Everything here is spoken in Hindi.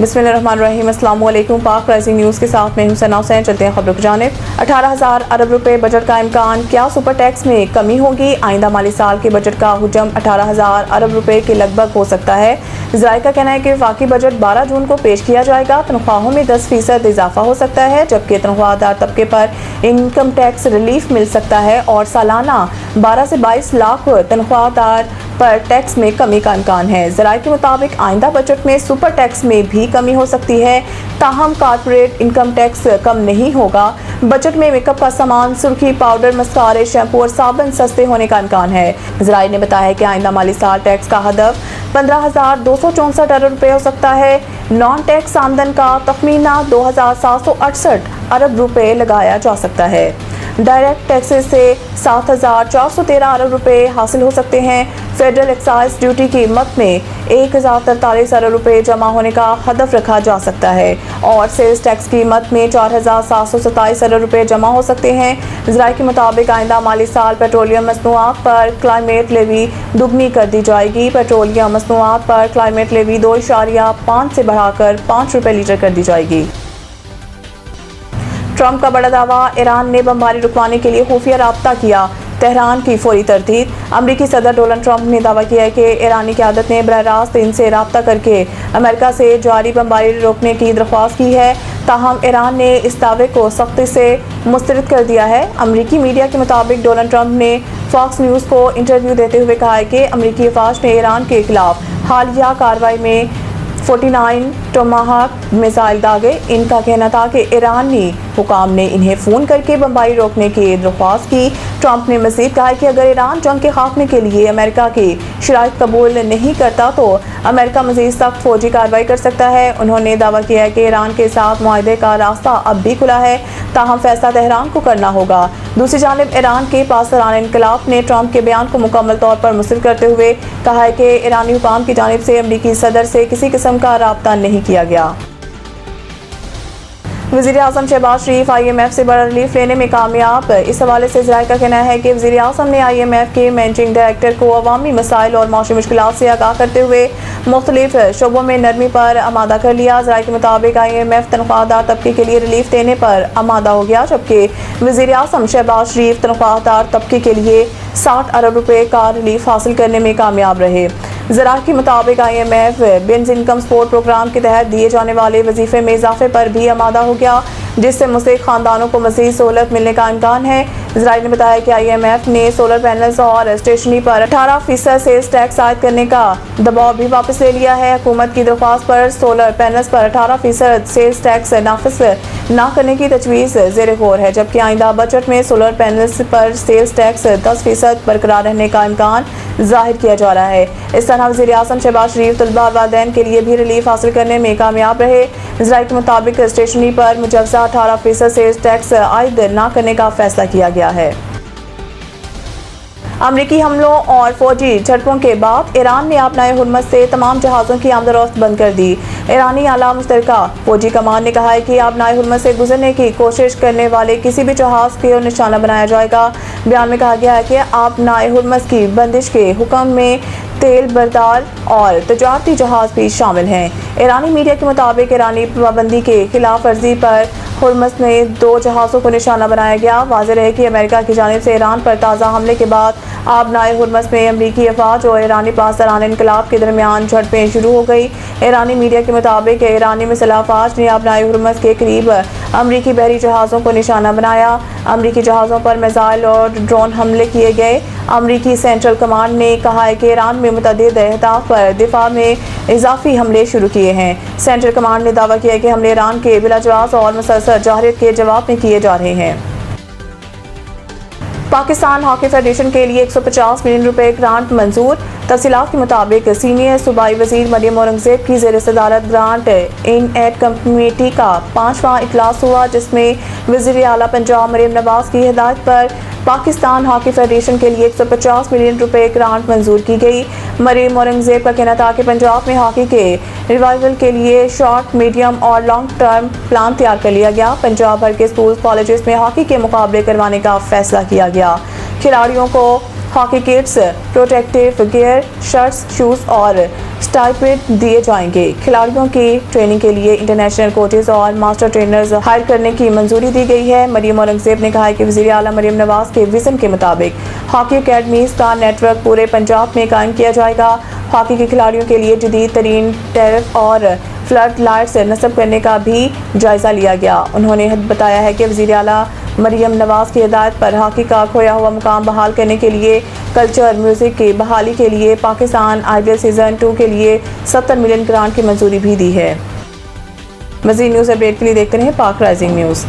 बिस्मिल्लाहिर्रहमानिर्रहीम। अस्सलाम वालेकुम। पाक राइजिंग न्यूज़ के साथ मैं हूं सना हुसैन। चलते हैं खबरों की जानिब। 18,000 अरब रुपए बजट का इम्कान, क्या सुपर टैक्स में कमी होगी? आइंदा माली साल के बजट का हुजम 18,000 अरब रुपए के लगभग हो सकता है। ज़राए का कहना है कि वफाकी बजट 12 जून को पेश किया जाएगा। तनख्वाहों में 10% इजाफा हो सकता है, जबकि तनख्वाहदार तबके पर इनकम टैक्स रिलीफ मिल सकता है और सालाना 12 से 22 लाख तनख्वाहदार पर टैक्स में कमी का इम्कान है। ज़राए के मुताबिक आइंदा बजट में सुपर टैक्स में भी कमी हो सकती है, ताहम कॉर्पोरेट इनकम टैक्स कम नहीं होगा। बजट में मेकअप का सामान, सुर्खी, पाउडर, मस्कारे, शैम्पू और साबुन सस्ते होने का इम्कान है। ज़राए ने बताया कि आइंदा माली साल टैक्स का हदफ 15,264 अरब रुपये हो सकता है। नॉन टैक्स आमदन का तखमीना 2,768 अरब रुपये लगाया जा सकता है। डायरेक्ट टैक्सेस से 7,413 अरब रुपये हासिल हो सकते हैं। फेडरल एक्साइज ड्यूटी की कीमत में 1,043 अरब रुपये जमा होने का हदफ रखा जा सकता है और सेल्स टैक्स की कीमत में 4,727 अरब रुपये जमा हो सकते हैं। ज़राए के मुताबिक आइंदा माली साल पेट्रोलियम मसनूआत पर क्लाइमेट लेवी दुगनी कर दी जाएगी। पेट्रोलियम मसनूआत पर क्लाइमेट लेवी 2.5 से बढ़ाकर 5 रुपये लीटर कर दी जाएगी। ट्रंप का बड़ा दावा, ईरान ने बमबारी रुकवाने के लिए खुफिया राब्ता किया, तेहरान की फौरी तरदीद। अमरीकी सदर डोनाल्ड ट्रंप ने दावा किया है कि ईरानी क़यादत ने बरह रास्त इनसे राब्ता करके अमेरिका से जारी बमबारी रोकने की दरख्वास्त की है, ताहम ईरान ने इस दावे को सख्ती से मुस्तरद कर दिया है। अमरीकी मीडिया के मुताबिक डोनाल्ड ट्रंप ने फॉक्स न्यूज़ को इंटरव्यू देते हुए कहा है कि अमरीकी अफवाज ने ईरान के खिलाफ हालिया कार्रवाई में 49 टोमाहाक मिसाइल दागे। इनका कहना था कि ईरानी हुकाम ने इन्हें फ़ोन करके बमबारी रोकने की दरख्वास्त की। ट्रंप ने मज़ीद कहा कि अगर ईरान जंग के खात्मे के लिए अमेरिका की शराइत कबूल नहीं करता तो अमेरिका मज़ीद सख्त फौजी कार्रवाई कर सकता है। उन्होंने दावा किया है कि ईरान के साथ मुआहदे का रास्ता अब भी खुला है, ताहम फैसला तेहरान को करना होगा। दूसरी जानिब ईरान के पासदारान इनकलाब ने ट्रंप के बयान को मुकम्मल तौर पर मुस्तरद करते हुए कहा है कि ईरानी हुकाम की जानिब से अमरीकी सदर से किसी किस्म का राब्ता नहीं किया गया। वज़ीर आज़म शहबाज शरीफ IMF से बड़ा रिलीफ लेने में कामयाब। इस हवाले से ज़राए का कहना है कि वज़ीर आज़म ने IMF के मैनेजिंग डायरेक्टर को अवामी मसाइल और माशी मुश्किलात से आगाह करते हुए मुख्तलिफ शोबों में नरमी पर आमादा कर लिया। ज़राए के मुताबिक IMF तनख्वाहदार तबके के लिए रिलीफ देने पर आमादा हो गया, जबकि वज़ीर आज़म शहबाज शरीफ तनख्वाहदार तबके के लिए 60 अरब रुपये का रिलीफ हासिल करने में कामयाब रहे। ज़राए के मुताबिक IMF बिन्स इनकम सपोर्ट प्रोग्राम के तहत दिए जाने वाले वजीफे में इजाफे पर भी आमादा हो गया, जिससे मुस्तहिक खानदानों को मज़ीद सहूलत मिलने का इम्कान है। ज़राए ने बताया कि IMF ने सोलर पैनल्स और स्टेशनरी पर 18% सेल्स टैक्स आयद करने का दबाव भी वापस ले लिया है। हुकूमत की दरख्वास्त पर सोलर पैनल्स पर 18% सेल्स टैक्स नाफिज न करने की तजवीज़ ज़ेर गौर है, जबकि आइंदा बजट में सोलर पैनल्स पर सेल्स टैक्स 10% बरकरार रहने का इम्कान जाहिर किया जा रहा है। इस तरह वज़ीर आज़म शहबाज शरीफ तलबा और वालिदैन के लिए भी रिलीफ हासिल करने में कामयाब रहे। ज़राए के मुताबिक स्टेशनरी पर मुजवज़ा 18% सेल्स टैक्स आयद न करने का फैसला किया गया है। अमरीकी हमलों और फौजी झड़पों के बाद ईरान ने अपनाए हुर्मस से तमाम जहाज़ों की आमदरफ्त बंद कर दी। ईरानी आला मुश्तरका फौजी कमान ने कहा है कि अपनाए हुर्मस से गुजरने की कोशिश करने वाले किसी भी जहाज़ को निशाना बनाया जाएगा। बयान में कहा गया है कि अपनाए हुर्मस की बंदिश के हुक्म में तेल बरदार और तजारती जहाज़ भी शामिल हैं। ईरानी मीडिया के मुताबिक ईरानी पाबंदी के खिलाफ वर्जी पर हुर्मस में 2 जहाज़ों को निशाना बनाया गया। वाज़ेह है कि अमेरिका की जानिब से ईरान पर ताज़ा हमले के बाद आबनाए हुर्मस में अमरीकी अफवाज और ईरानी पासदारान इनकलाब के दरमियान झड़पें शुरू हो गई। ईरानी मीडिया के मुताबिक ईरानी मिसल अफवाज ने आबनाए हुर्मस के करीब अमरीकी बहरी जहाज़ों को निशाना बनाया। अमरीकी जहाज़ों पर मिसाइल और ड्रोन हमले किए गए। अमरीकी सेंट्रल कमांड ने कहा है कि ईरान में मुतअद्दिद अहदाफ पर दिफा में इजाफी हमले शुरू किए हैं। सेंट्रल कमांड ने दावा किया कि हमले ईरान के बिलाजवाब और मुसलसल जाहिरियत के जवाब में किए जा रहे हैं। पाकिस्तान हॉकी फेडरेशन के लिए 150 मिलियन रुपए ग्रांट मंजूर। तफसीलात के मुताबिक सीनियर सूबाई वजीर मरियम औरंगजेब की ज़ेर सदारत ग्रांट इन एड कमेटी का 5वां इजलास हुआ, जिसमें वज़ीर आला पंजाब मरियम नवाज की हिदायत पर पाकिस्तान हॉकी फेडरेशन के लिए 150 मिलियन रुपए ग्रांट मंजूर की गई। मरियम औरंगजेब का कहना था कि पंजाब में हॉकी के रिवाइवल के लिए शॉर्ट, मीडियम और लॉन्ग टर्म प्लान तैयार कर लिया गया। पंजाब भर के स्कूल कॉलेजेस में हॉकी के मुकाबले करवाने का फैसला किया गया। खिलाड़ियों को hockey kits, protective gear, shirts, shoes और स्टाइपेंड दिए जाएंगे। खिलाड़ियों की ट्रेनिंग के लिए इंटरनेशनल कोचेज और मास्टर ट्रेनर्स हायर करने की मंजूरी दी गई है। मरियम औरंगजेब ने कहा है कि वज़ीर आला मरियम नवाज के विजन के मुताबिक हॉकी अकेडमीज का नेटवर्क पूरे पंजाब में कायम किया जाएगा। हॉकी के खिलाड़ियों के लिए जदीद तरीन टर्फ और फ्लड लाइट्स नस्ब करने का भी जायजा लिया गया। उन्होंने बताया है कि वज़ीर आला मरियम नवाज की हिदायत पर हॉकी का खोया हुआ मुकाम बहाल करने के लिए कल्चर म्यूजिक की बहाली के लिए पाकिस्तान आइडल सीजन 2 के लिए 70 मिलियन ग्रांट की मंजूरी भी दी है। मज़ीद न्यूज़ अपडेट के लिए देखते रहें पाक राइजिंग न्यूज़।